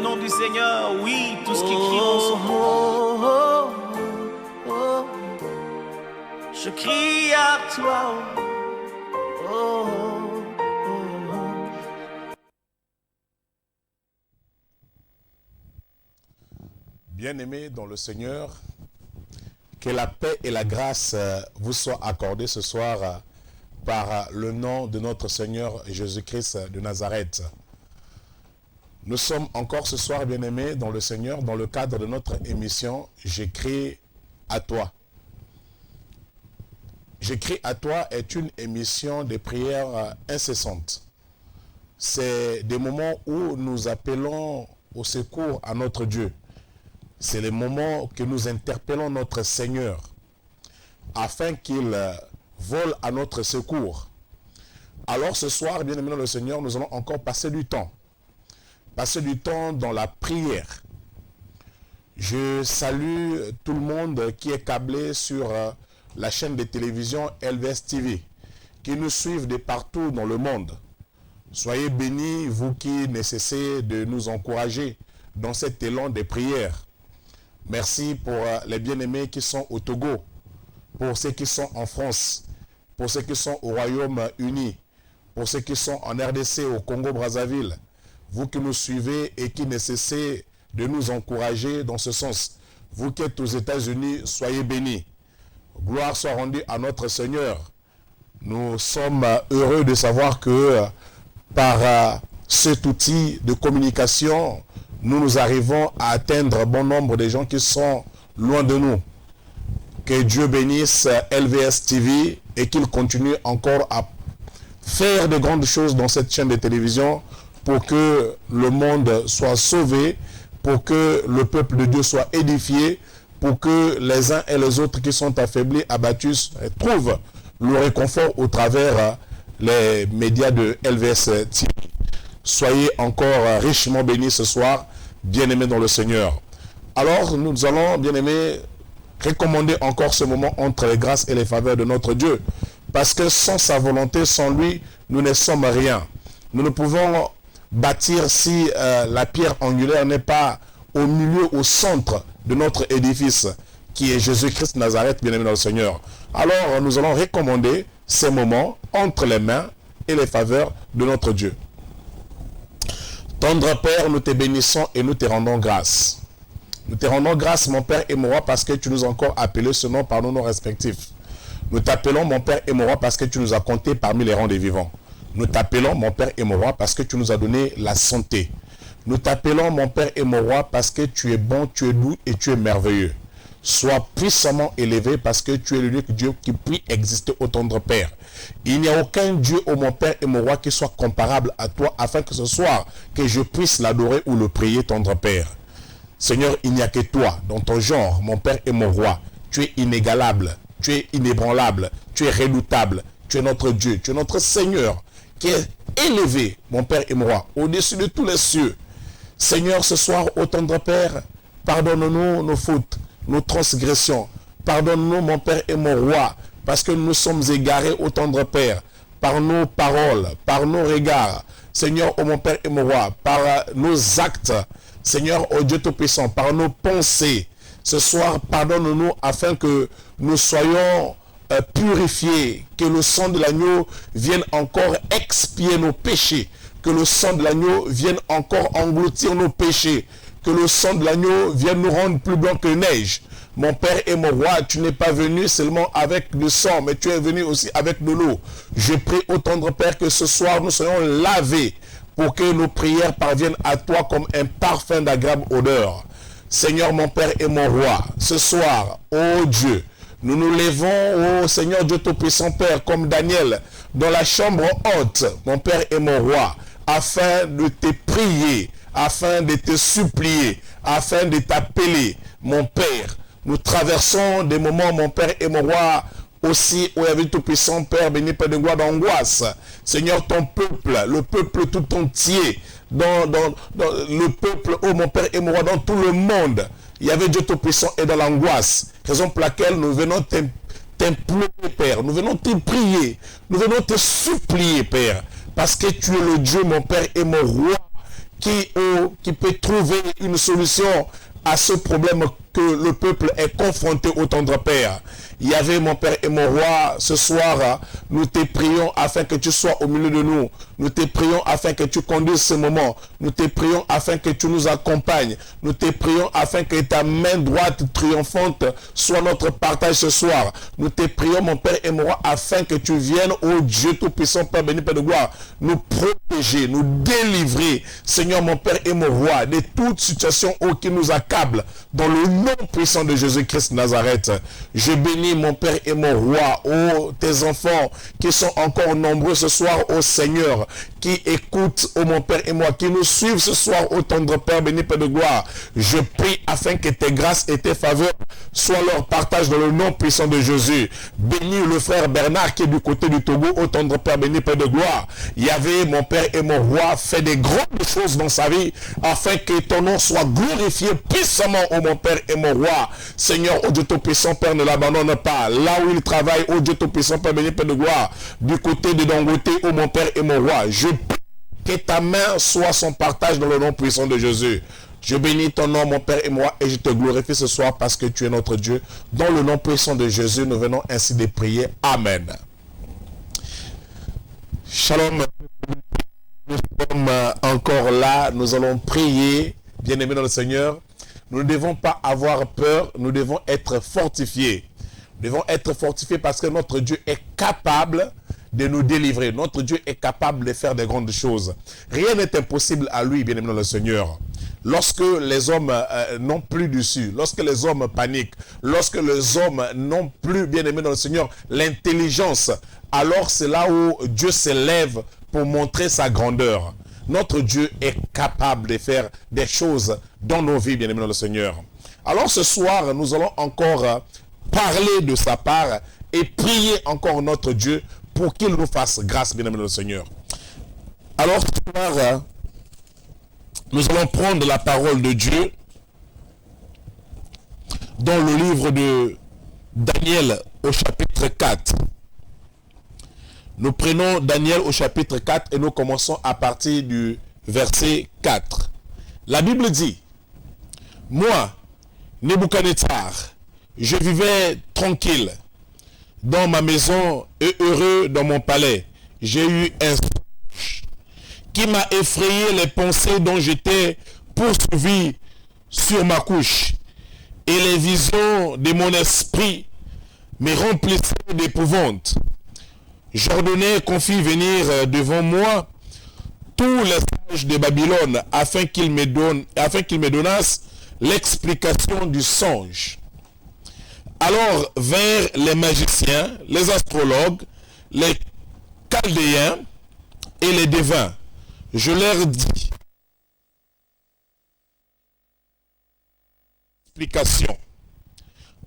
nom du Seigneur, oui, tout ce qui crie en son nom. Je crie à toi. Bien-aimés dans le Seigneur, que la paix et la grâce vous soient accordées ce soir par le nom de notre Seigneur Jésus-Christ de Nazareth. Nous sommes encore ce soir, bien-aimés dans le Seigneur, dans le cadre de notre émission « J'écris à toi ». « J'écris à toi » est une émission de prière incessante. C'est des moments où nous appelons au secours à notre Dieu. C'est les moments que nous interpellons notre Seigneur afin qu'il vole à notre secours. Alors ce soir, bien-aimés dans le Seigneur, nous allons encore passer du temps. Passer du temps dans la prière. Je salue tout le monde qui est câblé sur la chaîne de télévision LVS TV, qui nous suivent de partout dans le monde. Soyez bénis, vous qui ne cessez de nous encourager dans cet élan de prière. Merci pour les bien-aimés qui sont au Togo, pour ceux qui sont en France, pour ceux qui sont au Royaume-Uni, pour ceux qui sont en RDC, au Congo-Brazzaville. Vous qui nous suivez et qui ne cessez de nous encourager dans ce sens. Vous qui êtes aux États-Unis, soyez bénis. Gloire soit rendue à notre Seigneur. Nous sommes heureux de savoir que par cet outil de communication, nous arrivons à atteindre bon nombre de gens qui sont loin de nous. Que Dieu bénisse LVS TV et qu'il continue encore à faire de grandes choses dans cette chaîne de télévision pour que le monde soit sauvé, pour que le peuple de Dieu soit édifié, pour que les uns et les autres qui sont affaiblis, abattus, trouvent le réconfort au travers les médias de LVS TV. Soyez encore richement bénis ce soir, bien-aimés dans le Seigneur. Alors, nous allons, bien-aimés, recommander encore ce moment entre les grâces et les faveurs de notre Dieu. Parce que sans sa volonté, sans lui, nous ne sommes rien. Nous ne pouvons bâtir si la pierre angulaire n'est pas au milieu, au centre de notre édifice, qui est Jésus-Christ Nazareth, bien-aimé dans le Seigneur. Alors, nous allons recommander ces moments entre les mains et les faveurs de notre Dieu. Tendre Père, nous te bénissons et nous te rendons grâce. Nous te rendons grâce, mon Père et mon Roi, parce que tu nous as encore appelé ce nom par nos noms respectifs. Nous t'appelons, mon Père et mon Roi, parce que tu nous as comptés parmi les rangs des vivants. Nous t'appelons, mon Père et mon Roi, parce que tu nous as donné la santé. Nous t'appelons, mon Père et mon Roi, parce que tu es bon, tu es doux et tu es merveilleux. Sois puissamment élevé parce que tu es l'unique Dieu qui puisse exister au tendre Père. Il n'y a aucun Dieu, ô mon Père et mon Roi, qui soit comparable à toi, afin que ce soir, que je puisse l'adorer ou le prier, tendre Père. Seigneur, il n'y a que toi, dans ton genre, mon Père et mon Roi. Tu es inégalable, tu es inébranlable, tu es redoutable, tu es notre Dieu, tu es notre Seigneur, qui est élevé, mon Père et mon Roi, au-dessus de tous les cieux. Seigneur, ce soir, ô tendre Père, pardonne-nous nos fautes, nos transgressions. Pardonne-nous, mon Père et mon Roi, parce que nous sommes égarés, ô tendre Père, par nos paroles, par nos regards. Seigneur, ô mon Père et mon Roi, par nos actes. Seigneur, ô Dieu Tout-Puissant, par nos pensées. Ce soir, pardonne-nous afin que nous soyons purifiés, que le sang de l'agneau vienne encore expier nos péchés, que le sang de l'agneau vienne encore engloutir nos péchés, que le sang de l'agneau vienne nous rendre plus blancs que neige. Mon Père et mon Roi, tu n'es pas venu seulement avec le sang, mais tu es venu aussi avec de l'eau. Je prie au tendre Père que ce soir nous soyons lavés pour que nos prières parviennent à toi comme un parfum d'agréable odeur. Seigneur, mon Père et mon Roi, ce soir, ô Dieu, nous nous levons, ô Seigneur Dieu Tout-Puissant Père, comme Daniel, dans la chambre haute, mon Père et mon Roi, afin de te prier, afin de te supplier, afin de t'appeler, mon Père. Nous traversons des moments, mon Père et mon Roi, aussi, où il y avait Tout-Puissant Père, béni Père de gloire, d'angoisse. Seigneur, ton peuple, le peuple tout entier, dans le peuple, oh mon Père et mon Roi, dans tout le monde, il y avait Dieu Tout-Puissant et dans l'angoisse. Raison pour laquelle nous venons t'implorer, Père. Nous venons te prier. Nous venons te supplier, Père. Parce que tu es le Dieu, mon Père et mon Roi, qui peut trouver une solution à ce problème que le peuple est confronté au tendre Père. Il y avait mon Père et mon Roi, ce soir, nous te prions afin que tu sois au milieu de nous. Nous te prions afin que tu conduises ce moment. Nous te prions afin que tu nous accompagnes. Nous te prions afin que ta main droite triomphante soit notre partage ce soir. Nous te prions, mon Père et mon Roi, afin que tu viennes, ô Dieu Tout-Puissant, Père béni, Père de gloire, nous protéger, nous délivrer, Seigneur, mon Père et mon Roi, de toute situation qui nous accable, dans le nom puissant de Jésus-Christ de Nazareth. Je bénis mon Père et mon Roi, ô tes enfants qui sont encore nombreux ce soir, ô Seigneur, qui écoutent, ô mon Père et moi, qui nous suivent ce soir, ô tendre Père béni, Père de gloire. Je prie afin que tes grâces et tes faveurs soient leur partage dans le nom puissant de Jésus. Bénis le frère Bernard qui est du côté du Togo, ô tendre Père béni, Père de gloire. Il y avait mon Père et mon Roi fait des grandes choses dans sa vie afin que ton nom soit glorifié puissamment, ô mon Père et mon Roi. Seigneur, ô Dieu Tout-Puissant, Père, ne l'abandonne pas. Là où il travaille, ô Dieu Tout-Puissant, Père béni, Père de gloire, du côté de Dangote, ô mon Père et mon Roi, je prie que ta main soit son partage dans le nom puissant de Jésus. Je bénis ton nom, mon Père et moi, et je te glorifie ce soir parce que tu es notre Dieu. Dans le nom puissant de Jésus, nous venons ainsi de prier. Amen. Shalom. Nous sommes encore là. Nous allons prier, bien-aimés dans le Seigneur. Nous ne devons pas avoir peur. Nous devons être fortifiés. Nous devons être fortifiés parce que notre Dieu est capable de nous délivrer. Notre Dieu est capable de faire de grandes choses. Rien n'est impossible à lui, bien-aimé dans le Seigneur. Lorsque les hommes n'ont plus dessus, lorsque les hommes paniquent, lorsque les hommes n'ont plus, bien-aimé dans le Seigneur, l'intelligence, alors c'est là où Dieu s'élève pour montrer sa grandeur. Notre Dieu est capable de faire des choses dans nos vies, bien-aimé dans le Seigneur. Alors ce soir, nous allons encore parler de sa part et prier encore notre Dieu pour qu'il nous fasse grâce, bien-aimé dans le Seigneur. Alors ce soir, nous allons prendre la parole de Dieu dans le livre de Daniel au chapitre 4. Nous prenons Daniel au chapitre 4 et nous commençons à partir du verset 4. La Bible dit, « Moi, Nebuchadnezzar, je vivais tranquille dans ma maison et heureux dans mon palais. J'ai eu un songe qui m'a effrayé les pensées dont j'étais poursuivi sur ma couche. Et les visions de mon esprit me remplissaient d'épouvante. J'ordonnais qu'on fît venir devant moi tous les sages de Babylone afin qu'ils me donnassent l'explication du songe. Alors vinrent les magiciens, les astrologues, les chaldéens et les devins. Je leur dis, explication.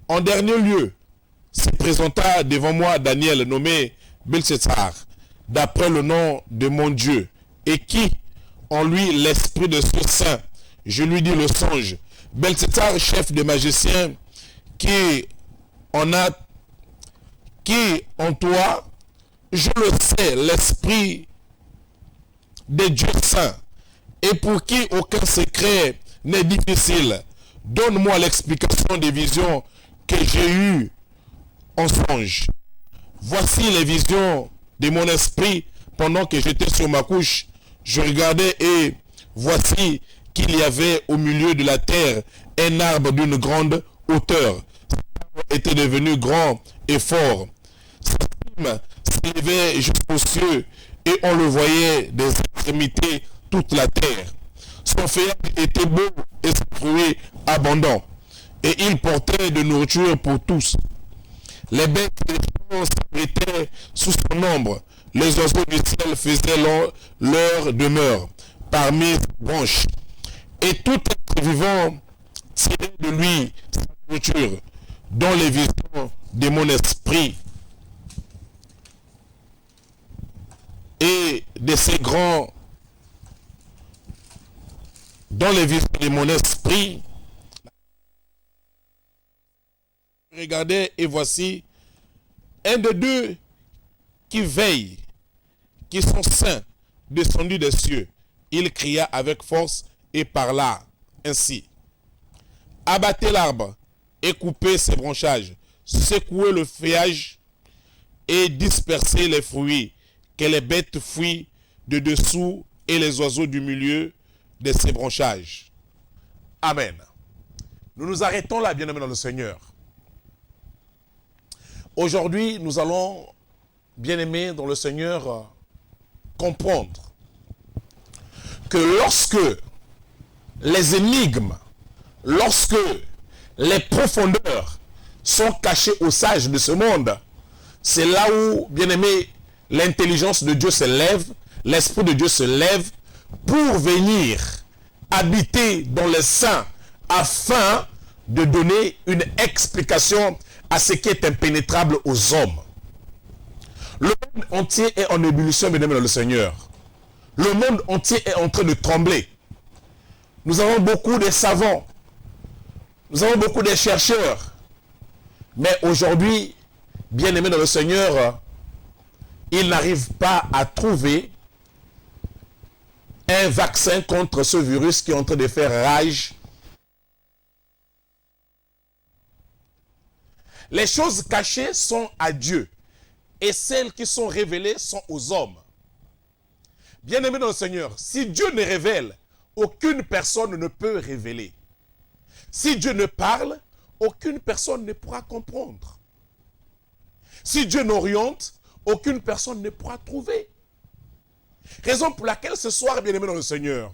En dernier lieu, se présenta devant moi Daniel, nommé Belteshazzar, d'après le nom de mon Dieu, et qui, en lui, l'esprit de ce saint. Je lui dis le songe. Belteshazzar, chef des magiciens, qui en toi, je le sais, l'esprit des dieux saints, et pour qui aucun secret n'est difficile. Donne-moi l'explication des visions que j'ai eues en songe. Voici les visions de mon esprit pendant que j'étais sur ma couche. Je regardais et voici qu'il y avait au milieu de la terre un arbre d'une grande hauteur. Était devenu grand et fort. Sa cime s'élevait jusqu'aux cieux et on le voyait des extrémités toute la terre. Son feuillage était beau et ses fruits abondants. Et il portait de nourriture pour tous. Les bêtes et les champs s'abritaient sous son ombre. Les oiseaux du ciel faisaient leur demeure parmi ses branches. Et tout être vivant tirait de lui sa nourriture, dans les visions de mon esprit et de ces grands, dans les visions de mon esprit. Regardez et voici un de deux qui veille, qui sont saints, descendus des cieux, il cria avec force et parla ainsi. Abattez l'arbre et coupez ses branchages, secouez le feuillage et dispersez les fruits, que les bêtes fuient de dessous et les oiseaux du milieu de ses branchages. Amen. Nous nous arrêtons là, bien-aimés dans le Seigneur. Aujourd'hui, nous allons, bien-aimés dans le Seigneur, comprendre que lorsque les énigmes, lorsque les profondeurs sont cachées aux sages de ce monde, c'est là où, bien-aimé, l'intelligence de Dieu se lève, l'Esprit de Dieu se lève pour venir habiter dans les saints afin de donner une explication à ce qui est impénétrable aux hommes. Le monde entier est en ébullition, bien-aimé dans le Seigneur. Le monde entier est en train de trembler. Nous avons beaucoup de savants. Nous avons beaucoup de chercheurs. Mais aujourd'hui, bien-aimés dans le Seigneur, ils n'arrivent pas à trouver un vaccin contre ce virus qui est en train de faire rage. Les choses cachées sont à Dieu et celles qui sont révélées sont aux hommes. Bien-aimés dans le Seigneur, si Dieu ne révèle, aucune personne ne peut révéler. Si Dieu ne parle, aucune personne ne pourra comprendre. Si Dieu n'oriente, aucune personne ne pourra trouver. Raison pour laquelle ce soir, bien-aimés dans le Seigneur,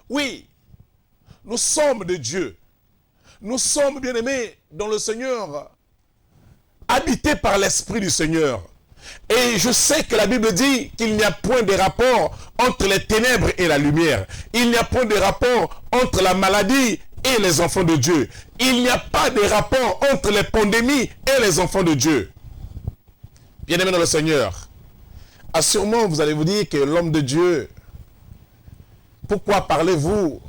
oui, nous sommes de Dieu. Nous sommes, bien-aimés dans le Seigneur, habités par l'Esprit du Seigneur. Et je sais que la Bible dit qu'il n'y a point de rapport entre les ténèbres et la lumière. Il n'y a point de rapport entre la maladie et les enfants de Dieu. Il n'y a pas de rapport entre les pandémies et les enfants de Dieu. Bien-aimés dans le Seigneur, assurément vous allez vous dire que l'homme de Dieu, pourquoi parlez-vous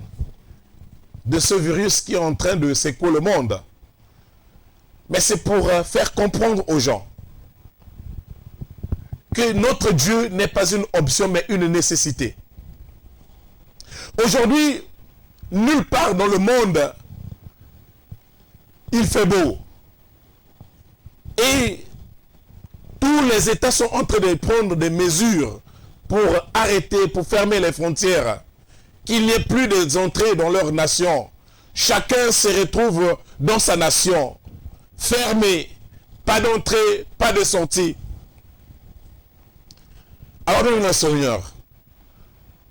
de ce virus qui est en train de secouer le monde? Mais c'est pour faire comprendre aux gens que notre Dieu n'est pas une option mais une nécessité. Aujourd'hui, nulle part dans le monde, il fait beau. Et tous les États sont en train de prendre des mesures pour arrêter, pour fermer les frontières. Qu'il n'y ait plus d'entrées dans leur nation. Chacun se retrouve dans sa nation. Fermé. Pas d'entrée, pas de sortie. Alors, bien, Seigneur,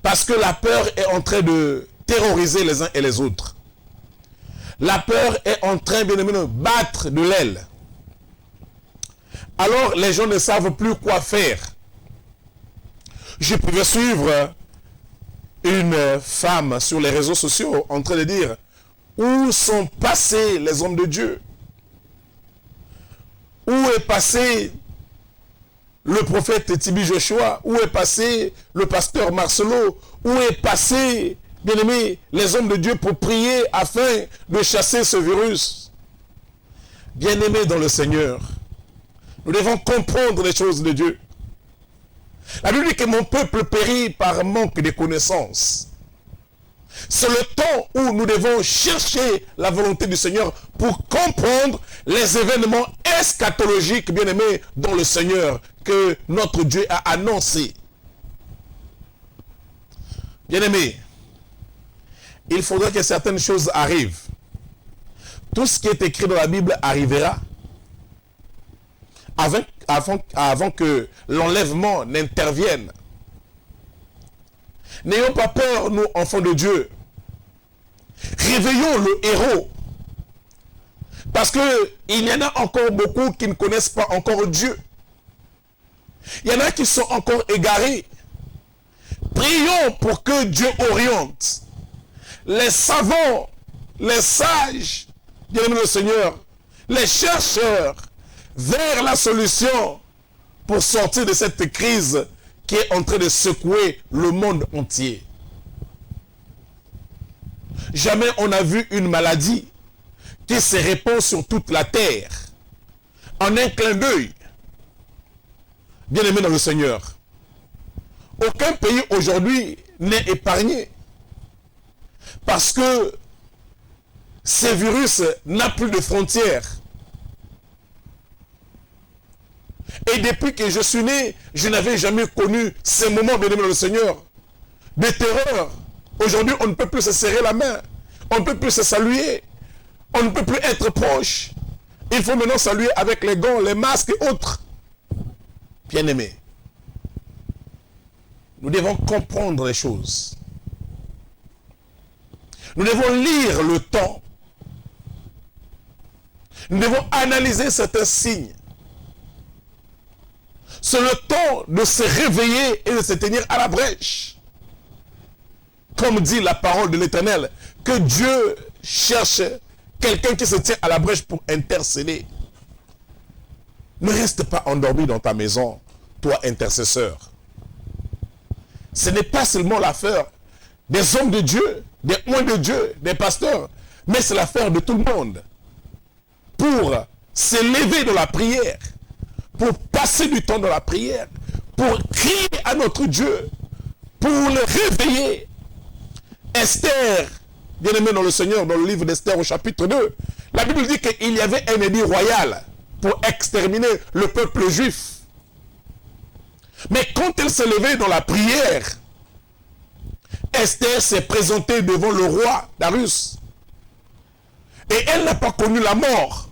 parce que la peur est en train de terroriser les uns et les autres. La peur est en train, bien aimé, de battre de l'aile. Alors, les gens ne savent plus quoi faire. Je pouvais suivre une femme sur les réseaux sociaux en train de dire où sont passés les hommes de Dieu? Où est passé le prophète Tibi Joshua? Où est passé le pasteur Marcelo? Où est passé, bien aimé, les hommes de Dieu pour prier afin de chasser ce virus? Bien aimé dans le Seigneur, nous devons comprendre les choses de Dieu. La Bible dit que mon peuple périt par manque de connaissances. C'est le temps où nous devons chercher la volonté du Seigneur pour comprendre les événements eschatologiques, bien-aimés, dans le Seigneur, que notre Dieu a annoncé. Bien-aimés, il faudrait que certaines choses arrivent. Tout ce qui est écrit dans la Bible arrivera avant que l'enlèvement n'intervienne. N'ayons pas peur, nous, enfants de Dieu. Réveillons le héros. Parce qu'il y en a encore beaucoup qui ne connaissent pas encore Dieu. Il y en a qui sont encore égarés. Prions pour que Dieu oriente les savants, les sages, bien-aimés le Seigneur, les chercheurs, vers la solution pour sortir de cette crise qui est en train de secouer le monde entier. Jamais on n'a vu une maladie qui se répand sur toute la terre en un clin d'œil. Bien-aimés dans le Seigneur, Aucun pays aujourd'hui n'est épargné. Parce que ce virus n'a plus de frontières. Et depuis que je suis né, je n'avais jamais connu ces moments, bien aimé dans le Seigneur, de terreur. Aujourd'hui, on ne peut plus se serrer la main. On ne peut plus se saluer. On ne peut plus être proche. Il faut maintenant saluer avec les gants, les masques et autres. Bien-aimés, nous devons comprendre les choses. Nous devons lire le temps. Nous devons analyser certains signes. C'est le temps de se réveiller et de se tenir à la brèche. Comme dit la parole de l'Éternel, que Dieu cherche quelqu'un qui se tient à la brèche pour intercéder. Ne reste pas endormi dans ta maison, toi intercesseur. Ce n'est pas seulement l'affaire des hommes de Dieu, des oints de Dieu, des pasteurs, mais c'est l'affaire de tout le monde. Pour se lever dans la prière, pour passer du temps dans la prière, pour crier à notre Dieu, pour le réveiller. Esther, bien-aimé dans le Seigneur, dans le livre d'Esther au chapitre 2, la Bible dit qu'il y avait un édit royal pour exterminer le peuple juif. Mais quand elle s'est levée dans la prière, Esther s'est présentée devant le roi Darius. Et elle n'a pas connu la mort.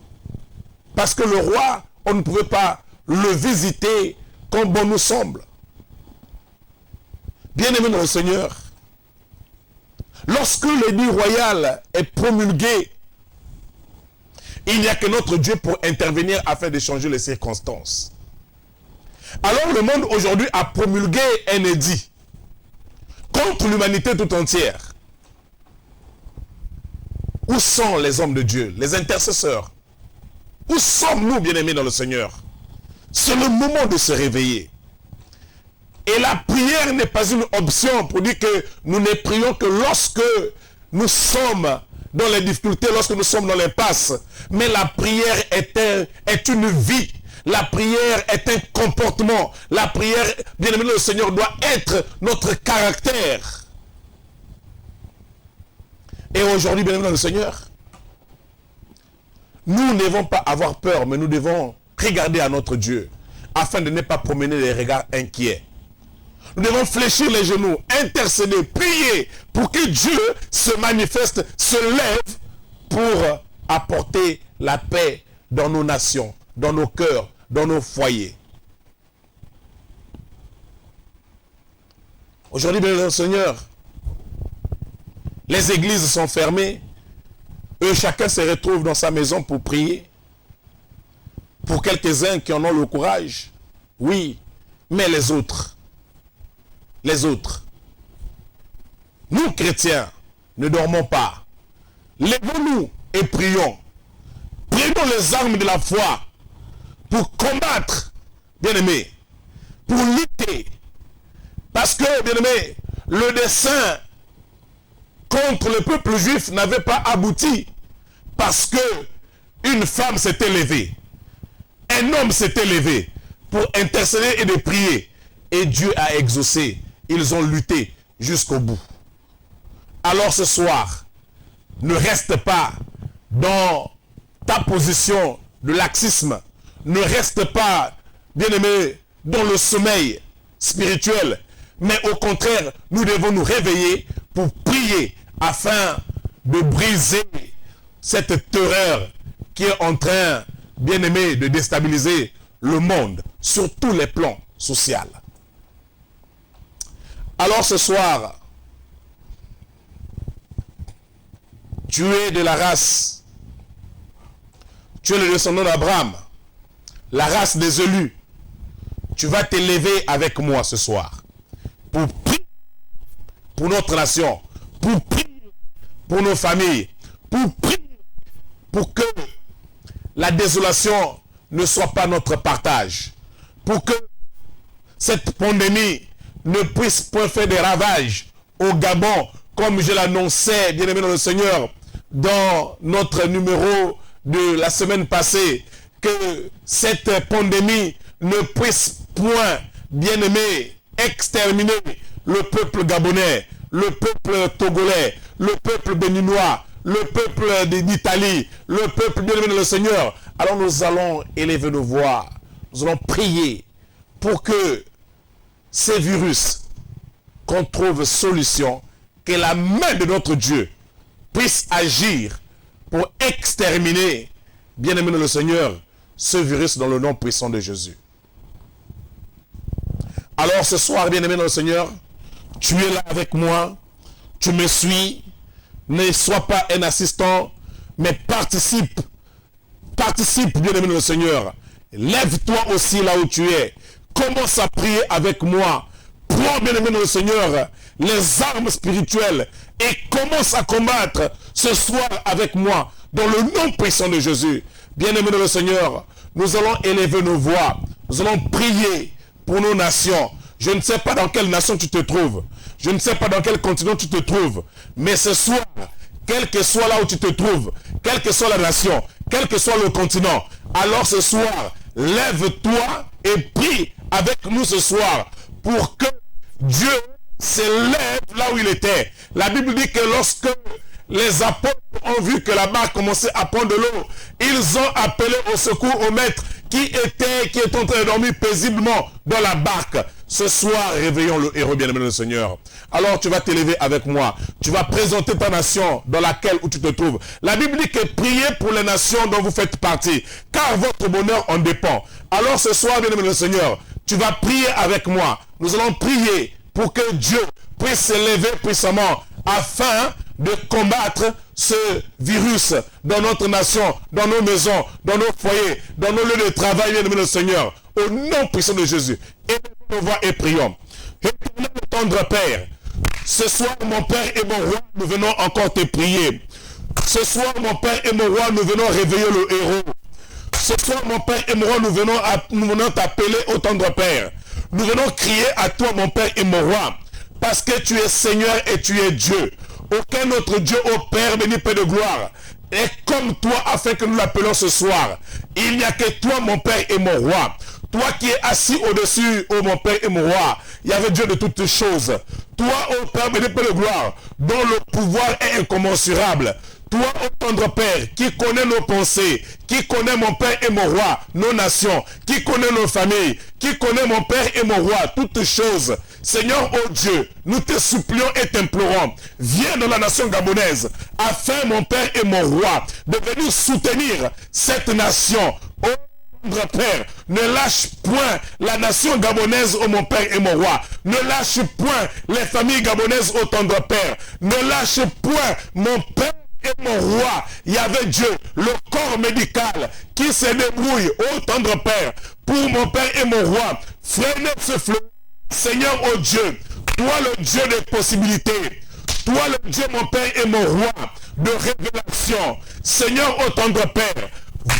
Parce que le roi, on ne pouvait pas le visiter comme bon nous semble. Bien-aimé dans le Seigneur, lorsque l'édit royal est promulgué, il n'y a que notre Dieu pour intervenir afin de changer les circonstances. Alors le monde aujourd'hui a promulgué un édit contre l'humanité tout entière. Où sont les hommes de Dieu, les intercesseurs? Où sommes-nous, bien-aimés dans le Seigneur? C'est le moment de se réveiller. Et la prière n'est pas une option pour dire que nous ne prions que lorsque nous sommes dans les difficultés, lorsque nous sommes dans l'impasse. Mais la prière est une vie. La prière est un comportement. La prière, bien-aimé dans le Seigneur, doit être notre caractère. Et aujourd'hui, bien-aimé dans le Seigneur, nous ne devons pas avoir peur, mais nous devons regarder à notre Dieu, afin de ne pas promener les regards inquiets. Nous devons fléchir les genoux, intercéder, prier, pour que Dieu se manifeste, se lève, pour apporter la paix dans nos nations, dans nos cœurs, dans nos foyers. Aujourd'hui, bien le Seigneur, les églises sont fermées. Eux, chacun se retrouve dans sa maison pour prier. Pour quelques-uns qui en ont le courage, oui, mais les autres, nous chrétiens, ne dormons pas. Lèvons-nous et prions. Prenons les armes de la foi pour combattre, bien-aimés, pour lutter. Parce que, bien-aimés, le dessein contre le peuple juif n'avait pas abouti parce que une femme s'était levée, un homme s'était levé pour intercéder et de prier, et Dieu a exaucé. Ils ont lutté jusqu'au bout. Alors ce soir, ne reste pas dans ta position de laxisme, ne reste pas, bien-aimé, dans le sommeil spirituel, mais au contraire, nous devons nous réveiller pour prier afin de briser cette terreur qui est en train, bien-aimé, de déstabiliser le monde sur tous les plans sociaux. Alors ce soir, tu es de la race, tu es le descendant d'Abraham, la race des élus. Tu vas te lever avec moi ce soir pour prier pour notre nation, pour prier pour nos familles, pour prier pour que la désolation ne soit pas notre partage, pour que cette pandémie ne puisse point faire des ravages au Gabon, comme je l'annonçais, bien-aimé dans le Seigneur, dans notre numéro de la semaine passée, que cette pandémie ne puisse point, bien-aimé, exterminer le peuple gabonais, le peuple togolais, le peuple béninois, le peuple d'Italie, le peuple bien-aimé de le Seigneur. Alors nous allons élever nos voix, nous allons prier pour que ces virus, qu'on trouve solution, que la main de notre Dieu puisse agir pour exterminer, bien-aimé de le Seigneur, ce virus dans le nom puissant de Jésus. Alors ce soir, bien-aimé dans le Seigneur, tu es là avec moi, tu me suis, ne sois pas un assistant, mais participe, bien-aimé dans le Seigneur. Lève-toi aussi là où tu es, commence à prier avec moi, prends, bien-aimé dans le Seigneur, les armes spirituelles et commence à combattre ce soir avec moi, dans le nom puissant de Jésus. Bien-aimé dans le Seigneur, nous allons élever nos voix, nous allons prier pour nos nations. Je ne sais pas dans quelle nation tu te trouves, je ne sais pas dans quel continent tu te trouves, mais ce soir, quel que soit là où tu te trouves, quelle que soit la nation, quel que soit le continent, alors ce soir, lève-toi et prie avec nous ce soir pour que Dieu s'élève là où il était. La Bible dit que lorsque les apôtres ont vu que la barque commençait à prendre de l'eau, ils ont appelé au secours au maître qui est en train de dormir paisiblement dans la barque. Ce soir, réveillons le héros bien-aimé du Seigneur. Alors tu vas t'élever avec moi. Tu vas présenter ta nation dans laquelle où tu te trouves. La Bible dit que priez pour les nations dont vous faites partie, car votre bonheur en dépend. Alors ce soir, bien-aimé du Seigneur, tu vas prier avec moi. Nous allons prier pour que Dieu puisse s'élever puissamment afin de combattre ce virus dans notre nation, dans nos maisons, dans nos foyers, dans nos lieux de travail, bien-aimé le Seigneur, au nom puissant de Jésus. Et nous voix et prions. Éternel tendre Père, ce soir mon Père et mon Roi, nous venons encore te prier. Ce soir mon Père et mon Roi, nous venons réveiller le héros. Ce soir mon Père et mon Roi, nous venons t'appeler au tendre Père. Nous venons crier à toi mon Père et mon Roi, parce que tu es Seigneur et tu es Dieu. Aucun autre Dieu, ô Père béni, Père de gloire, est comme toi afin que nous l'appelons ce soir. Il n'y a que toi mon Père et mon Roi. Toi qui es assis au-dessus, ô mon Père et mon Roi, il y avait Dieu de toutes choses. Toi, ô Père béni, Père de gloire, dont le pouvoir est incommensurable. Toi, ô tendre Père, qui connaît nos pensées, qui connaît mon Père et mon Roi, nos nations, qui connaît nos familles, qui connaît mon Père et mon Roi, toutes choses. Seigneur, ô Dieu, nous te supplions et t'implorons, viens dans la nation gabonaise, afin, mon Père et mon Roi, de venir soutenir cette nation. Ô tendre Père, ne lâche point la nation gabonaise, ô mon Père et mon Roi. Ne lâche point les familles gabonaises, ô tendre Père. Ne lâche point mon Père et mon Roi. Il y avait Dieu, le corps médical qui se débrouille, ô tendre Père, pour mon Père et mon Roi. Freinez ce flot. Seigneur, ô Dieu, toi le Dieu des possibilités, toi le Dieu, mon Père et mon Roi, de révélation. Seigneur, ô tendre Père,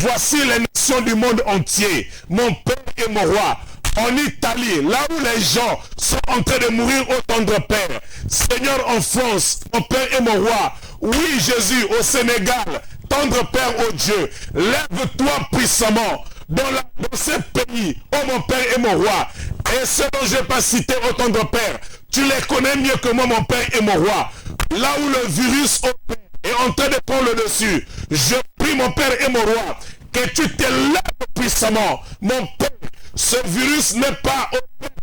voici les nations du monde entier, mon Père et mon Roi. En Italie, là où les gens sont en train de mourir, au tendre Père. Seigneur, en France, mon Père et mon Roi. Oui, Jésus, au Sénégal, tendre Père, ô Dieu, lève-toi puissamment dans ces pays, ô mon Père et mon Roi. Et ceux dont je n'ai pas cité, ô tendre Père, tu les connais mieux que moi, mon Père et mon Roi. Là où le virus est en train de prendre le dessus, je prie, mon Père et mon Roi, que tu te lèves puissamment, mon Père. Ce virus n'est pas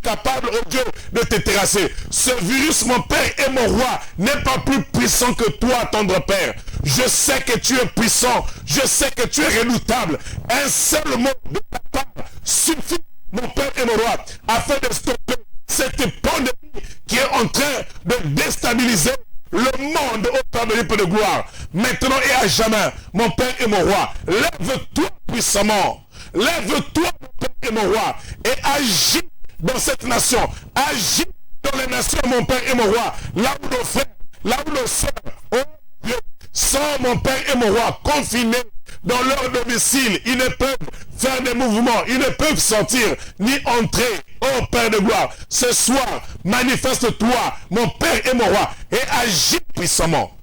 capable, oh Dieu, de te terrasser. Ce virus, mon Père et mon Roi, n'est pas plus puissant que toi, tendre Père. Je sais que tu es puissant. Je sais que tu es redoutable. Un seul mot de ta part suffit, mon Père et mon Roi, afin de stopper cette pandémie qui est en train de déstabiliser le monde au Père de gloire. Maintenant et à jamais, mon Père et mon Roi, lève-toi puissamment. Lève-toi, mon Père et mon Roi, et agis dans cette nation. Agis dans les nations, mon Père et mon Roi. Là où nos frères, là où nos sœurs, oh Dieu, sont, mon Père et mon Roi, confinés dans leur domicile. Ils ne peuvent faire des mouvements. Ils ne peuvent sortir ni entrer. Oh Père de gloire, ce soir, manifeste-toi, mon Père et mon Roi, et agis puissamment.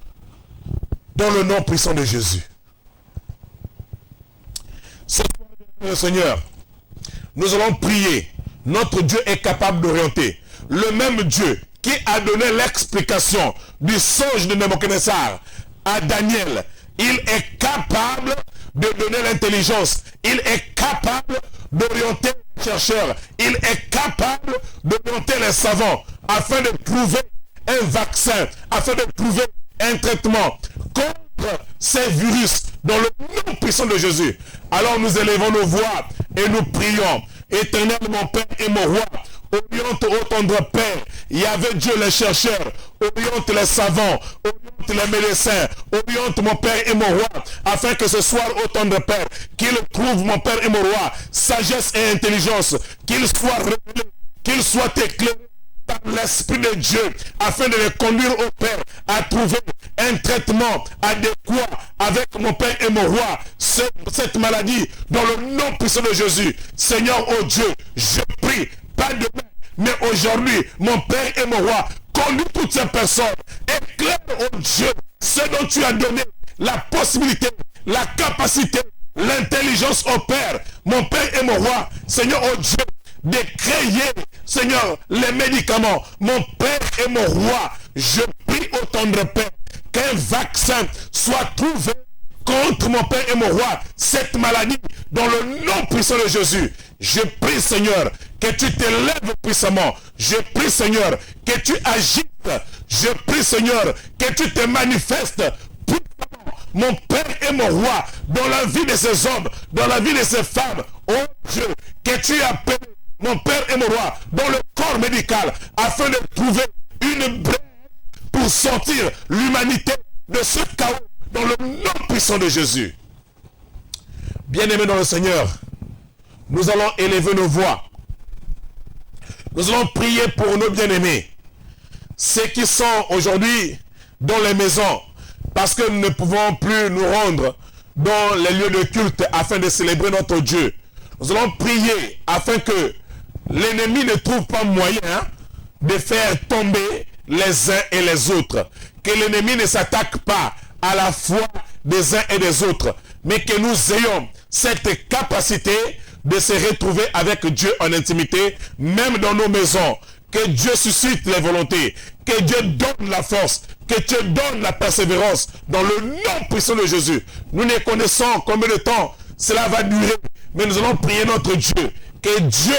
Dans le nom puissant de Jésus. Seigneur, nous allons prier. Notre Dieu est capable d'orienter. le même Dieu qui a donné l'explication du songe de Nebuchadnezzar à Daniel, il est capable de donner l'intelligence, il est capable d'orienter les chercheurs, il est capable d'orienter les savants afin de trouver un vaccin, afin de trouver un traitement contre ces virus dans le nom puissant de Jésus. Alors nous élevons nos voix et nous prions. Éternel mon Père et mon Roi, oriente ô tendre Père, Yahvé Dieu les chercheurs, oriente les savants, oriente les médecins, oriente mon Père et mon Roi, afin que ce soir ô tendre Père, qu'ils trouvent mon Père et mon Roi, sagesse et intelligence, qu'ils soient révélés, qu'ils soient éclairés par l'Esprit de Dieu, afin de les conduire au Père à trouver un traitement adéquat avec mon Père et mon Roi, cette maladie, dans le nom puissant de Jésus. Seigneur, oh Dieu, je prie, pas demain, mais aujourd'hui, mon Père et mon Roi, conduis toutes ces personnes, éclaire, oh Dieu, ce dont tu as donné la possibilité, la capacité, l'intelligence au Père, mon Père et mon Roi, Seigneur, oh Dieu, de créer, Seigneur, les médicaments. Mon Père et mon Roi, je prie au tendre Père qu'un vaccin soit trouvé contre mon Père et mon Roi, cette maladie, dans le nom puissant de Jésus. Je prie, Seigneur, que tu t'élèves puissamment. Je prie, Seigneur, que tu agisses. Je prie, Seigneur, que tu te manifestes puissamment, mon Père et mon Roi, dans la vie de ces hommes, dans la vie de ces femmes. Oh Dieu, que tu appelles mon Père et mon Roi, dans le corps médical, afin de trouver une brèche pour sortir l'humanité de ce chaos, dans le nom puissant de Jésus. Bien-aimés dans le Seigneur, nous allons élever nos voix. Nous allons prier pour nos bien-aimés, ceux qui sont aujourd'hui dans les maisons, parce que nous ne pouvons plus nous rendre dans les lieux de culte afin de célébrer notre Dieu. Nous allons prier afin que l'ennemi ne trouve pas moyen de faire tomber les uns et les autres. Que l'ennemi ne s'attaque pas à la foi des uns et des autres, mais que nous ayons cette capacité de se retrouver avec Dieu en intimité, même dans nos maisons. Que Dieu suscite les volontés, que Dieu donne la force, que Dieu donne la persévérance dans le nom puissant de Jésus. Nous ne connaissons combien de temps cela va durer, mais nous allons prier notre Dieu, que Dieu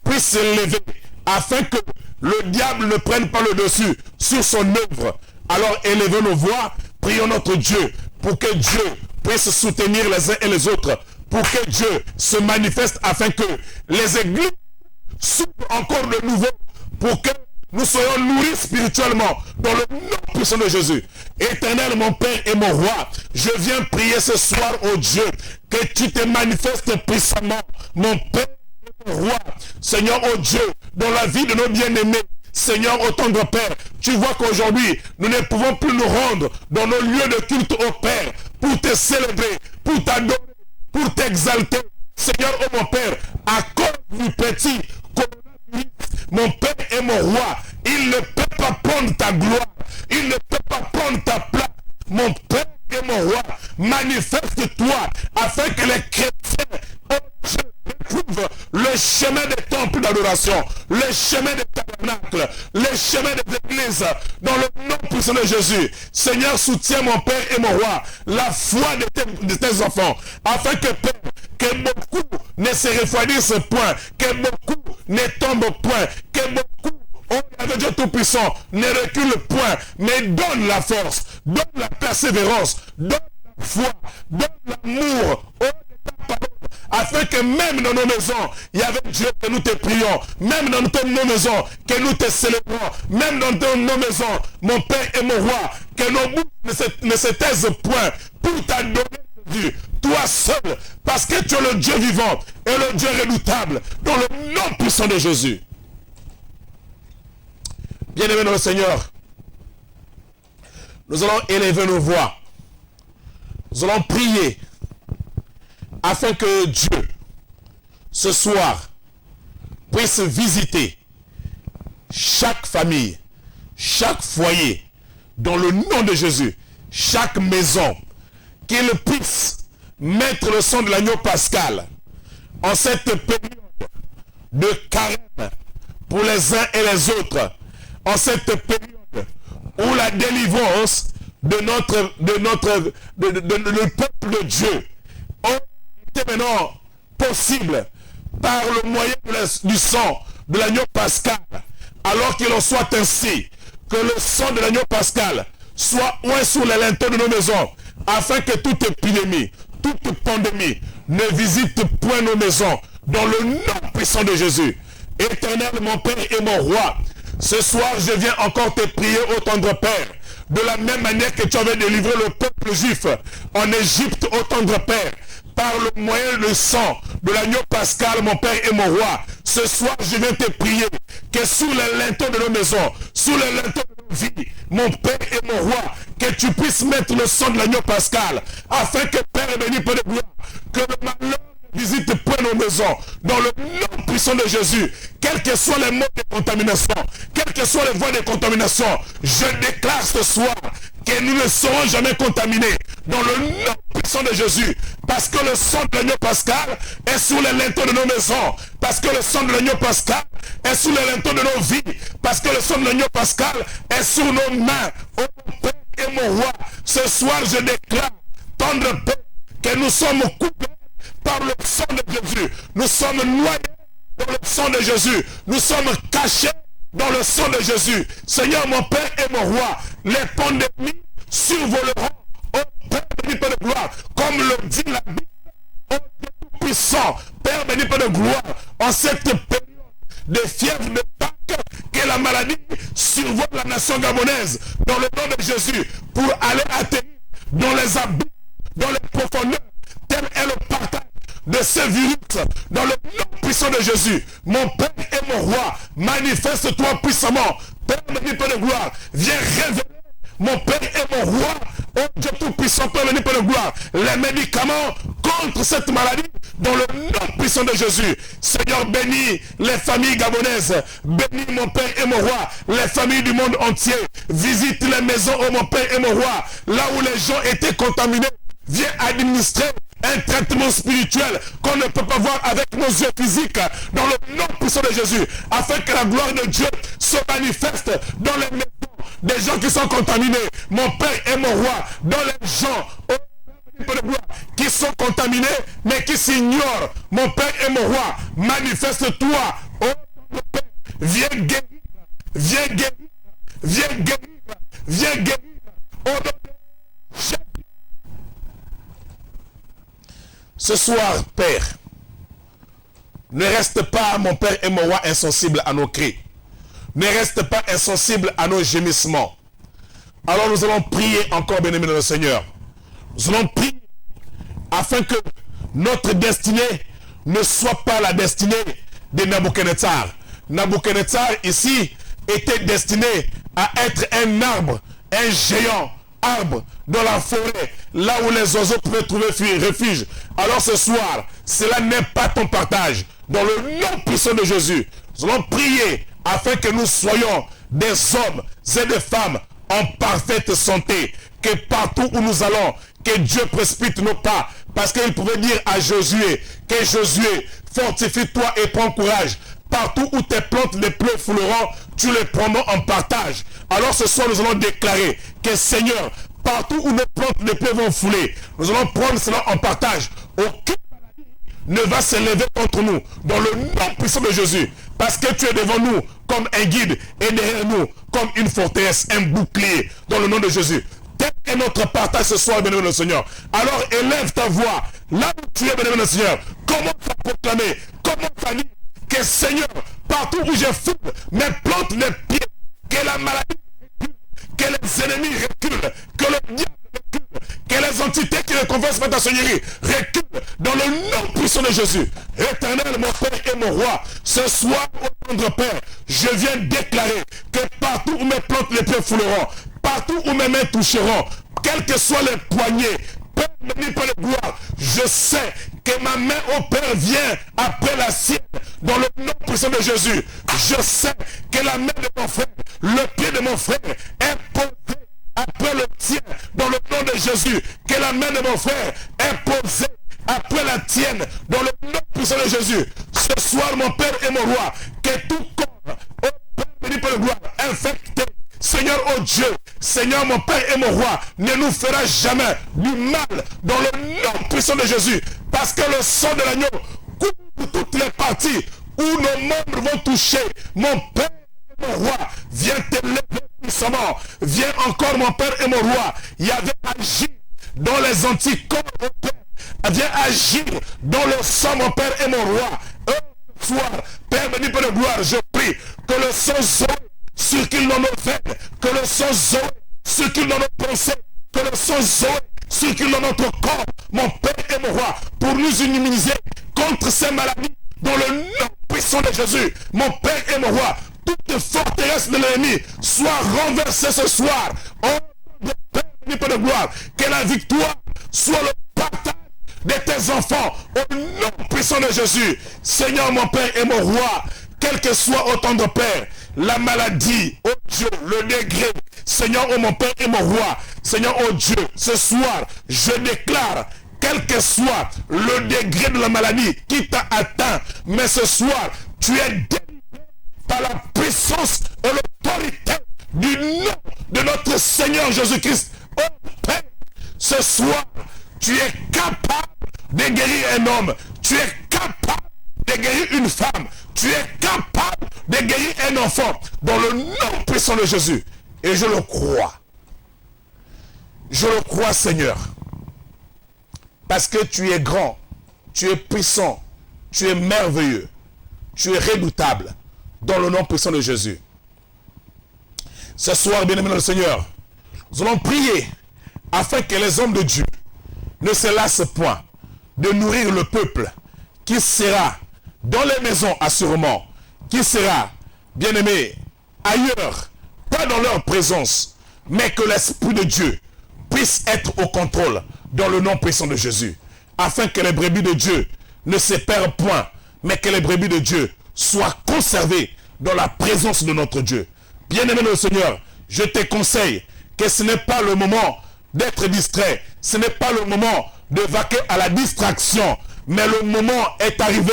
puisse s'élever afin que le diable ne prenne pas le dessus sur son œuvre. Alors élevons nos voix, prions notre Dieu pour que Dieu puisse soutenir les uns et les autres, pour que Dieu se manifeste afin que les églises s'ouvrent encore de nouveau, pour que nous soyons nourris spirituellement dans le nom puissant de Jésus. Éternel mon Père et mon Roi, je viens prier ce soir au Dieu, que tu te manifestes puissamment, mon Père et mon Roi, Seigneur, oh Dieu, dans la vie de nos bien-aimés. Seigneur, ô tendre Père, tu vois qu'aujourd'hui, nous ne pouvons plus nous rendre dans nos lieux de culte au Père pour te célébrer, pour t'adorer, pour t'exalter. Seigneur, ô mon Père, à cause du petit coronavirus, mon Père et mon Roi, il ne peut pas prendre ta gloire, il ne peut pas prendre ta place. Mon Père et mon Roi, manifeste-toi afin que les chrétiens, oh Dieu, retrouvent le chemin des temples d'adoration, le chemin des tabernacles, le chemin des églises, dans le nom puissant de Jésus. Seigneur, soutiens mon Père et mon Roi, la foi de tes enfants, afin que, Père, que beaucoup ne se refroidissent point, que beaucoup ne tombent point, que beaucoup, oh Dieu Tout-Puissant, ne recule point, mais donne la force, donne la persévérance, donne la foi, donne l'amour, oh, afin que même dans nos maisons, il y avait Dieu que nous te prions, même dans nos maisons, que nous te célébrons, même dans nos maisons, mon Père et mon Roi, que nos bouches ne se taisent point pour t'adorer, Dieu, toi seul, parce que tu es le Dieu vivant et le Dieu redoutable, dans le nom puissant de Jésus. Bien-aimés dans le Seigneur, nous allons élever nos voix, nous allons prier, afin que Dieu, ce soir, puisse visiter chaque famille, chaque foyer, dans le nom de Jésus, chaque maison, qu'il puisse mettre le sang de l'agneau pascal en cette période de carême pour les uns et les autres en cette période où la délivrance de le peuple de Dieu est maintenant possible par le moyen du sang de l'agneau pascal. Alors qu'il en soit ainsi, que le sang de l'agneau pascal soit oint sur les linteaux de nos maisons, afin que toute épidémie, toute pandémie ne visite point nos maisons, dans le nom puissant de Jésus. Éternel, mon Père et mon Roi, ce soir je viens encore te prier, ô tendre Père, de la même manière que tu avais délivré le peuple juif en Égypte, ô tendre Père, par le moyen du sang de l'agneau pascal, mon Père et mon Roi. Ce soir, je viens te prier que sous les linteaux de nos maisons, sous les linteaux de nos vies, mon Père et mon Roi, que tu puisses mettre le sang de l'agneau pascal, afin que Père béni Père de gloire, que le malheur ne visite point nos maisons, dans le nom puissant de Jésus, quels que soient les mots de contamination, quelles que soient les voies de contamination, je déclare ce soir que nous ne serons jamais contaminés dans le nom puissant de Jésus, parce que le sang de l'agneau pascal est sur les linteaux de nos maisons, parce que le sang de l'agneau pascal est sur les linteaux de nos vies, parce que le sang de l'agneau pascal est sur nos mains. Ô Père et mon Roi, ce soir je déclare, tendre Père, que nous sommes couverts par le sang de Jésus, nous sommes noyés dans le sang de Jésus, nous sommes cachés dans le sang de Jésus. Seigneur, mon Père et mon Roi, les pandémies survoleront, ô Père béni Père de gloire, comme le dit la Bible, ô Dieu tout-puissant, Père béni Père de gloire, en cette période de fièvre de Pâques, que la maladie survole la nation gabonaise, dans le nom de Jésus, pour aller atterrir dans les abîmes, dans les profondeurs, tel est le partage de ce virus, dans le nom puissant de Jésus. Mon Père et mon Roi, manifeste-toi puissamment. Père béni Père de gloire, viens révéler, mon Père et mon Roi, ô Dieu tout-puissant, Père béni Père de gloire, les médicaments contre cette maladie, dans le nom puissant de Jésus. Seigneur, bénis les familles gabonaises, bénis mon Père et mon Roi, les familles du monde entier, visite les maisons, ô mon Père et mon Roi, là où les gens étaient contaminés, viens administrer un traitement spirituel qu'on ne peut pas voir avec nos yeux physiques, dans le nom puissant de Jésus, afin que la gloire de Dieu se manifeste dans les maisons des gens qui sont contaminés, mon Père et mon Roi, dans les gens qui sont contaminés mais qui s'ignorent, mon Père et mon Roi, manifeste-toi, oh mon Père, viens guérir, viens guérir, viens guérir, viens guérir, oh mon Père. Ce soir, Père, ne reste pas, mon Père et mon Roi, insensible à nos cris. Ne reste pas insensible à nos gémissements. Alors nous allons prier encore, bien-aimé de notre Seigneur. Nous allons prier afin que notre destinée ne soit pas la destinée de Nabuchodonosor. Nabuchodonosor ici était destiné à être un arbre, un géant arbre dans la forêt, là où les oiseaux pouvaient trouver refuge. Alors ce soir, cela n'est pas ton partage. Dans le nom puissant de Jésus, nous allons prier afin que nous soyons des hommes et des femmes en parfaite santé, que partout où nous allons, que Dieu précipite nos pas, parce qu'il pouvait dire à Josué, que Josué, fortifie-toi et prends courage. Partout où tes plantes les plus fouleront, tu les prendras en partage. Alors ce soir, nous allons déclarer que Seigneur, partout où nos plantes les plus vont fouler, nous allons prendre cela en partage. Aucune maladie ne va se lever contre nous, dans le nom puissant de Jésus. Parce que tu es devant nous comme un guide et derrière nous comme une forteresse, un bouclier, dans le nom de Jésus. Tel est notre partage ce soir, bien-aimé le Seigneur. Alors élève ta voix, là où tu es, bien-aimé le Seigneur. Commence à proclamer, commence à dire que Seigneur, partout où je foule mes plantes, les pieds, que la maladie recule, que les ennemis reculent, que le diable recule, que les entités qui ne confessent pas ta Seigneurie reculent dans le nom puissant de Jésus. Éternel, mon Père et mon Roi, ce soir, au nom de Père, je viens déclarer que partout où mes plantes les pieds fouleront, partout où mes mains toucheront, quels que soient les poignets, Père, béni par le gloire, je sais que ma main au Père vient après la sienne, dans le nom puissant de Jésus. Je sais que la main de mon frère, le pied de mon frère est posé après le tien, dans le nom de Jésus. Que la main de mon frère est posée après la tienne, dans le nom puissant de Jésus. Ce soir, mon Père et mon Roi, que tout corps béni Père de gloire, infecté. Seigneur, oh Dieu, Seigneur, mon Père et mon Roi, ne nous fera jamais du mal dans le nom puissant de Jésus. Parce que le sang de l'agneau couvre toutes les parties où nos membres vont toucher. Mon Père et mon Roi, viens t'élever puissamment. Viens encore, mon Père et mon Roi. Il y avait agi dans les anticorps, mon Père. Viens agir dans le sang, mon Père et mon Roi. Ce soir, Père béni, Père de gloire, je prie que le sang Zoé circule dans nos veines, que le sang Zoé circule dans nos pensées, que le sang Zoé circule dans notre corps, mon Père et mon Roi, pour nous immuniser contre ces maladies dans le nom puissant de Jésus. Mon Père et mon Roi, toute forteresse de l'ennemi soit renversée ce soir. Oh, Père béni, Père de gloire, que la victoire soit le partage de tes enfants au nom puissant de Jésus. Seigneur, mon Père et mon Roi, quel que soit autant de Père, la maladie, oh Dieu, le degré, Seigneur, oh mon Père et mon Roi, Seigneur, oh Dieu, ce soir, je déclare, quel que soit le degré de la maladie qui t'a atteint, mais ce soir, tu es délivré par la puissance et l'autorité du nom de notre Seigneur Jésus-Christ. Oh Père, ce soir, tu es capable de guérir un homme, tu es capable de guérir une femme, tu es capable de guérir un enfant dans le nom puissant de Jésus. Et je le crois. Je le crois, Seigneur. Parce que tu es grand, tu es puissant, tu es merveilleux, tu es redoutable dans le nom puissant de Jésus. Ce soir, bien-aimé dans le Seigneur, nous allons prier afin que les hommes de Dieu ne se lassent point de nourrir le peuple qui sera dans les maisons assurément, qui sera, bien-aimé, ailleurs, pas dans leur présence, mais que l'Esprit de Dieu puisse être au contrôle dans le nom puissant de Jésus, afin que les brebis de Dieu ne se perdent point, mais que les brebis de Dieu soient conservées dans la présence de notre Dieu. Bien-aimé le Seigneur, je te conseille que ce n'est pas le moment d'être distrait, ce n'est pas le moment de vaquer à la distraction, mais le moment est arrivé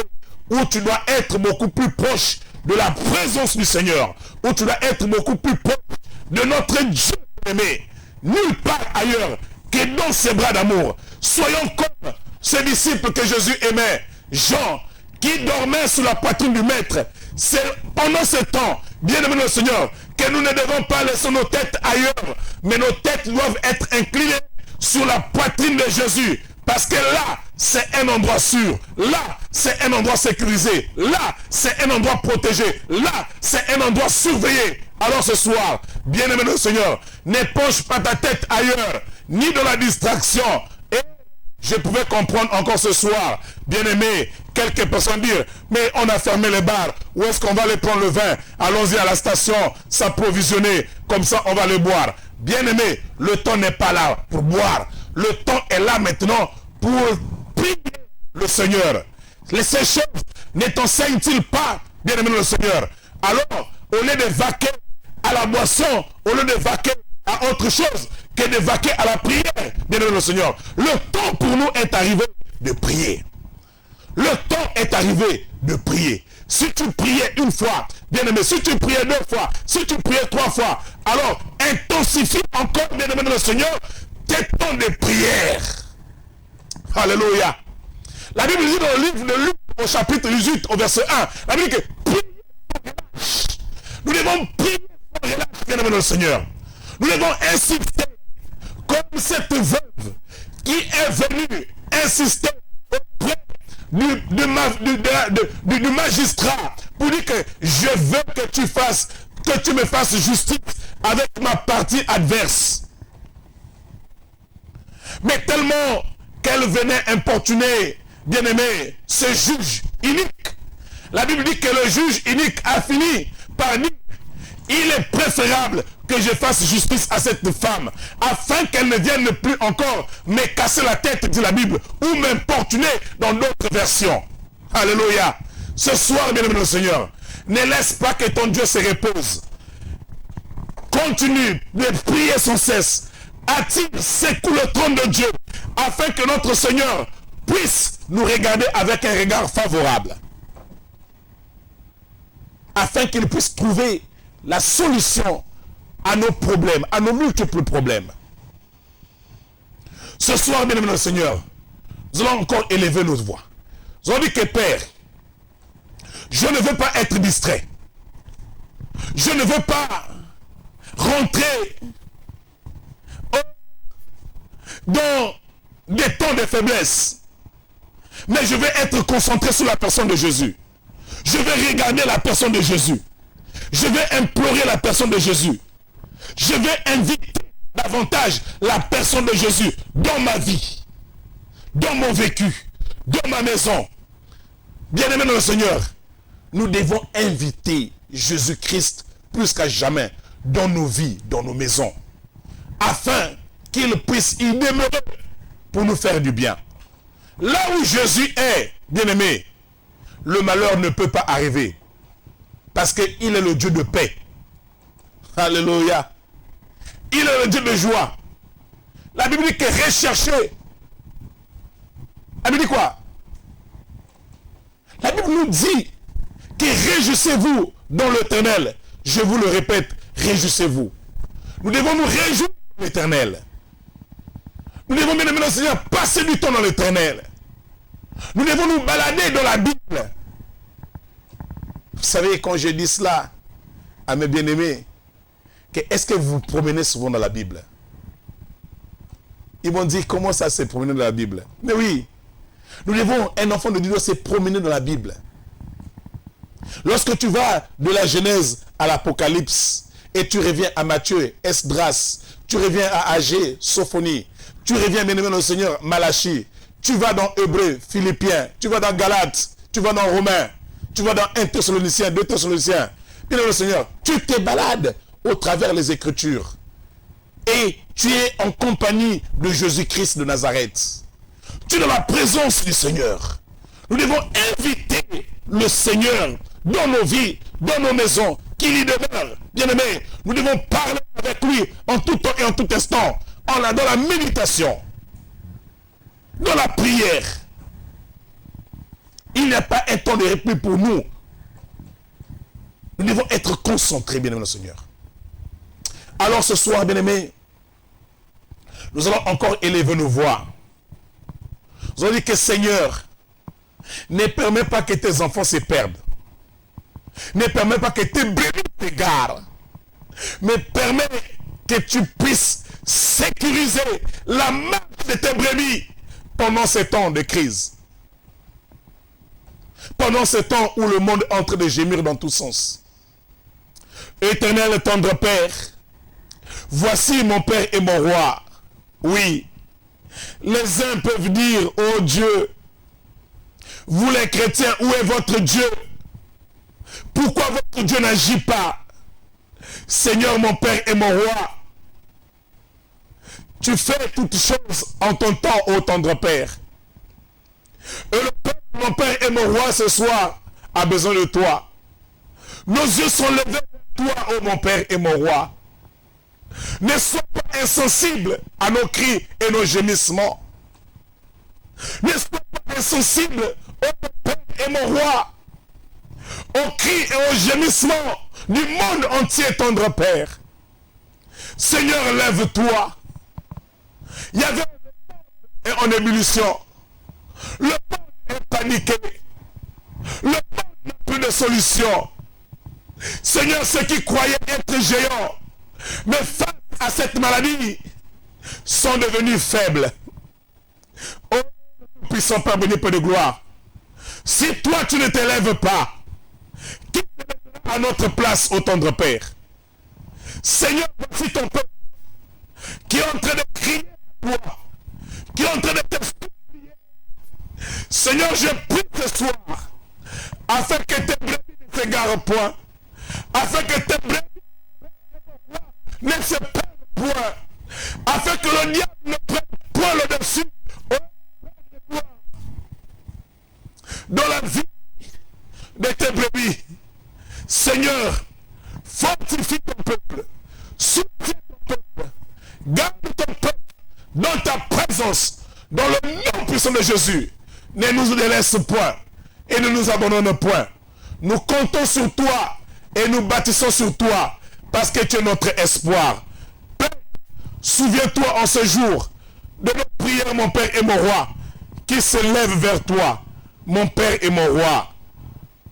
où tu dois être beaucoup plus proche de la présence du Seigneur, où tu dois être beaucoup plus proche de notre Dieu aimé, nulle part ailleurs que dans ses bras d'amour. Soyons comme ces disciples que Jésus aimait, Jean, qui dormait sous la poitrine du Maître. C'est pendant ce temps, bien aimé le Seigneur, que nous ne devons pas laisser nos têtes ailleurs, mais nos têtes doivent être inclinées sur la poitrine de Jésus. Parce que là, c'est un endroit sûr. Là, c'est un endroit sécurisé. Là, c'est un endroit protégé. Là, c'est un endroit surveillé. Alors ce soir, bien-aimé le Seigneur, ne penche pas ta tête ailleurs, ni dans la distraction. Et je pouvais comprendre encore ce soir, bien-aimé, quelques personnes dire, mais on a fermé les bars. Où est-ce qu'on va aller prendre le vin? Allons-y à la station, s'approvisionner. Comme ça, on va le boire. Bien-aimé, le temps n'est pas là pour boire. Le temps est là maintenant pour prier le Seigneur. Ces choses ne t'enseignent-ils pas, bien-aimé le Seigneur? Alors, au lieu de vaquer à la boisson, au lieu de vaquer à autre chose que de vaquer à la prière, bien-aimé le Seigneur, le temps pour nous est arrivé de prier. Le temps est arrivé de prier. Si tu priais une fois, bien-aimé, si tu priais deux fois, si tu priais trois fois, alors intensifie encore, bien-aimé le Seigneur, tes temps de prière. Alléluia. La Bible dit dans le livre de Luc, au chapitre 18, au verset 1, la Bible dit que priez sans relâche. Nous devons prier sans relâche, bien-aimé le Seigneur. Nous devons insister, comme cette veuve qui est venue insister auprès du magistrat pour dire que je veux que tu me fasses justice avec ma partie adverse. Mais tellement qu'elle venait importuner, bien-aimé, ce juge inique. La Bible dit que le juge inique a fini par dire, il est préférable que je fasse justice à cette femme, afin qu'elle ne vienne plus encore me casser la tête, dit la Bible, ou m'importuner dans d'autres versions. Alléluia. Ce soir, bien-aimé le Seigneur, ne laisse pas que ton Dieu se repose. Continue de prier sans cesse. Attire, secoue le trône de Dieu, afin que notre Seigneur puisse nous regarder avec un regard favorable. Afin qu'il puisse trouver la solution à nos problèmes, à nos multiples problèmes. Ce soir, bien-aimé dans le Seigneur, nous allons encore élever nos voix. Nous allons dire que Père, je ne veux pas être distrait. Je ne veux pas rentrer dans des temps de faiblesse. Mais je vais être concentré sur la personne de Jésus. Je vais regarder la personne de Jésus. Je vais implorer la personne de Jésus. Je vais inviter davantage la personne de Jésus dans ma vie, dans mon vécu, dans ma maison. Bien-aimés dans le Seigneur, nous devons inviter Jésus-Christ plus qu'à jamais dans nos vies, dans nos maisons, afin qu'il puisse y demeurer pour nous faire du bien. Là où Jésus est, bien-aimé, le malheur ne peut pas arriver, parce qu'il est le Dieu de paix. Alléluia. Il est le Dieu de joie. La Bible dit que rechercher. La Bible dit quoi? La Bible nous dit que réjouissez-vous dans l'Éternel. Je vous le répète, réjouissez-vous. Nous devons nous réjouir dans l'Éternel. Nous devons, bien aimé le Seigneur, passer du temps dans l'Éternel. Nous devons nous balader dans la Bible. Vous savez, quand je dis cela à mes bien-aimés, est-ce que vous vous promenez souvent dans la Bible? Ils vont dire, comment ça se promener dans la Bible? Mais oui, nous devons, un enfant de Dieu doit se promener dans la Bible. Lorsque tu vas de la Genèse à l'Apocalypse, et tu reviens à Matthieu, Esdras, tu reviens à Agé, Sophonie, tu reviens, bien aimé dans le Seigneur, Malachie, tu vas dans Hébreu, Philippiens, tu vas dans Galates, tu vas dans Romains, tu vas dans 1 Thessaloniciens, 2 Thessaloniciens, bien aimé dans le Seigneur, tu te balades au travers les Écritures. Et tu es en compagnie de Jésus-Christ de Nazareth. Tu es dans la présence du Seigneur. Nous devons inviter le Seigneur dans nos vies, dans nos maisons, qu'il y demeure. Bien-aimés, nous devons parler avec lui en tout temps et en tout instant, dans la méditation, dans la prière. Il n'y a pas un temps de répit pour nous. Nous devons être concentrés, bien-aimés, le Seigneur. Alors ce soir, bien-aimés, nous allons encore élever nos voix. Nous allons dire que Seigneur, ne permets pas que tes enfants se perdent. Ne permets pas que tes brebis t'égarent. Mais permets que tu puisses sécuriser la marche de tes brebis pendant ces temps de crise. Pendant ce temps où le monde est en train de gémir dans tous sens. Éternel et tendre Père, voici mon Père et mon Roi. Oui, les uns peuvent dire, oh Dieu, vous les chrétiens, où est votre Dieu? Pourquoi votre Dieu n'agit pas? Seigneur, mon Père et mon Roi, tu fais toutes choses en ton temps, ô tendre Père. Et le Père, mon Père et mon Roi, ce soir, a besoin de toi. Nos yeux sont levés vers toi, ô mon Père et mon Roi. Ne sois pas insensible à nos cris et nos gémissements. Ne sois pas insensible, ô mon Père et mon Roi, aux cris et aux gémissements du monde entier, tendre Père. Seigneur, lève-toi. Il y avait un en ébullition. Le monde est paniqué. Le monde n'a plus de solution. Seigneur, ceux qui croyaient être géants, mais face à cette maladie, sont devenus faibles. Oh, puissant Père béni, peu de gloire. Si toi tu ne t'élèves pas, qui te mettra à notre place, ô tendre Père? Seigneur, voici ton peuple qui est en train de crier à toi, qui est en train de te supplier. Seigneur, je prie ce soir, afin que tes brebis ne s'égarent point, afin que tes brebis ne se perdent point, afin que le diable ne prenne point le dessus dans la vie de tes brebis. Seigneur, fortifie ton peuple, soutiens ton peuple, garde ton peuple dans ta présence, dans le nom puissant de Jésus. Ne nous délaisse point et ne nous abandonne point. Nous comptons sur toi et nous bâtissons sur toi parce que tu es notre espoir. Père, souviens-toi en ce jour de nos prières, mon Père et mon roi, qui s'élèvent vers toi, mon Père et mon roi.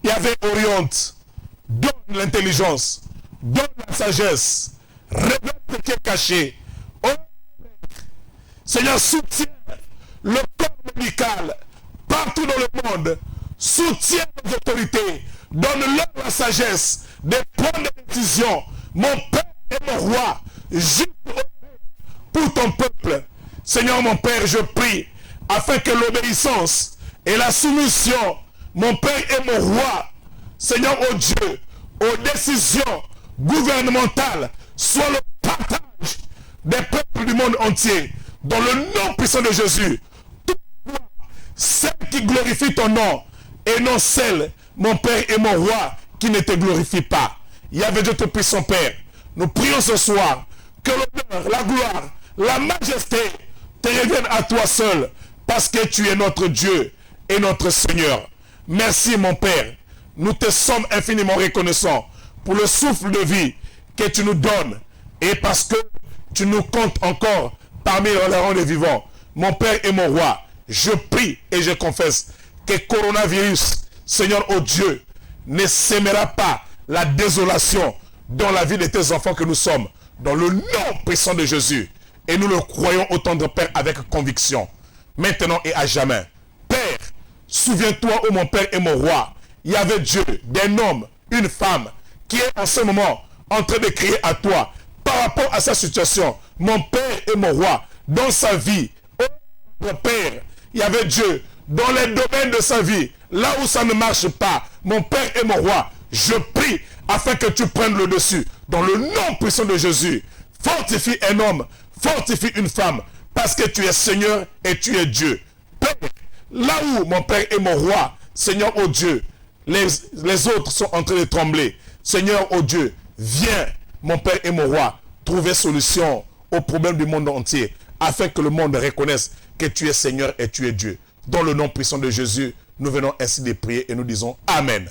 Yahvé, oriente, donne l'intelligence, donne la sagesse, révèle ce qui est caché. Oh, Seigneur, soutiens le corps médical partout dans le monde, soutiens les autorités, donne-leur la sagesse de prendre des décisions, mon Père et mon roi, juste pour ton peuple. Seigneur mon Père, je prie afin que l'obéissance et la soumission, mon Père et mon roi, Seigneur oh Dieu, aux décisions gouvernementales soient le partage des peuples du monde entier. Dans le nom puissant de Jésus, toutefois, celles qui glorifient ton nom et non celles, mon Père et mon roi, qui ne te glorifient pas. Yahvé Dieu Tout-Puissant Père, nous prions ce soir que l'honneur, la gloire, la majesté te reviennent à toi seul, parce que tu es notre Dieu et notre Seigneur. Merci mon Père, nous te sommes infiniment reconnaissants pour le souffle de vie que tu nous donnes et parce que tu nous comptes encore parmi les rangs des vivants. Mon Père et mon roi, je prie et je confesse que coronavirus, Seigneur oh Dieu, ne sèmera pas la désolation dans la vie de tes enfants que nous sommes, dans le nom puissant de Jésus. Et nous le croyons au tendre Père avec conviction, maintenant et à jamais. Père, souviens-toi, ô mon Père et mon roi, il y avait Dieu, d'un homme, une femme, qui est en ce moment en train de crier à toi, par rapport à sa situation, mon Père et mon roi, dans sa vie, ô mon Père, il y avait Dieu, dans les domaines de sa vie, là où ça ne marche pas, mon Père et mon roi, je prie afin que tu prennes le dessus, dans le nom puissant de Jésus. Fortifie un homme, fortifie une femme, parce que tu es Seigneur et tu es Dieu. Père, là où mon Père et mon roi, Seigneur oh Dieu, les autres sont en train de trembler, Seigneur oh Dieu, viens, mon Père et mon roi, trouver solution aux problèmes du monde entier, afin que le monde reconnaisse que tu es Seigneur et tu es Dieu. Dans le nom puissant de Jésus, nous venons ainsi de prier et nous disons Amen.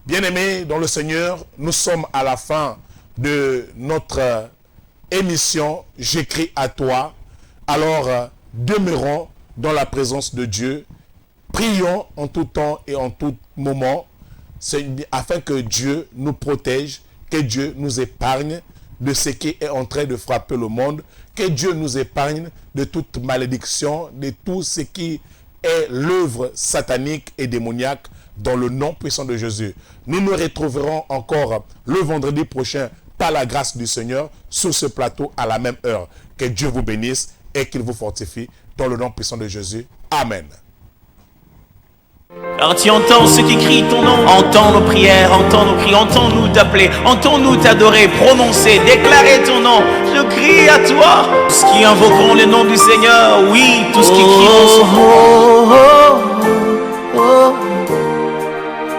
Bien-aimés dans le Seigneur, nous sommes à la fin de notre émission « J'écris à toi ». Alors, demeurons dans la présence de Dieu. Prions en tout temps et en tout moment afin que Dieu nous protège, que Dieu nous épargne de ce qui est en train de frapper le monde, que Dieu nous épargne de toute malédiction, de tout ce qui est l'œuvre satanique et démoniaque dans le nom puissant de Jésus. Nous nous retrouverons encore le vendredi prochain par la grâce du Seigneur sur ce plateau à la même heure. Que Dieu vous bénisse et qu'il vous fortifie dans le nom puissant de Jésus. Amen. Car tu entends ceux qui crient ton nom, entends nos prières, entends nos cris, entends-nous t'appeler, entends-nous t'adorer, prononcer, déclarer ton nom. Je crie à toi. Tous qui invoqueront le nom du Seigneur, oui, tous qui crieront son nom.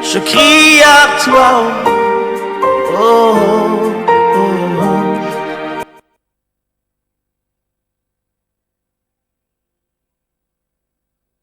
Je crie à toi.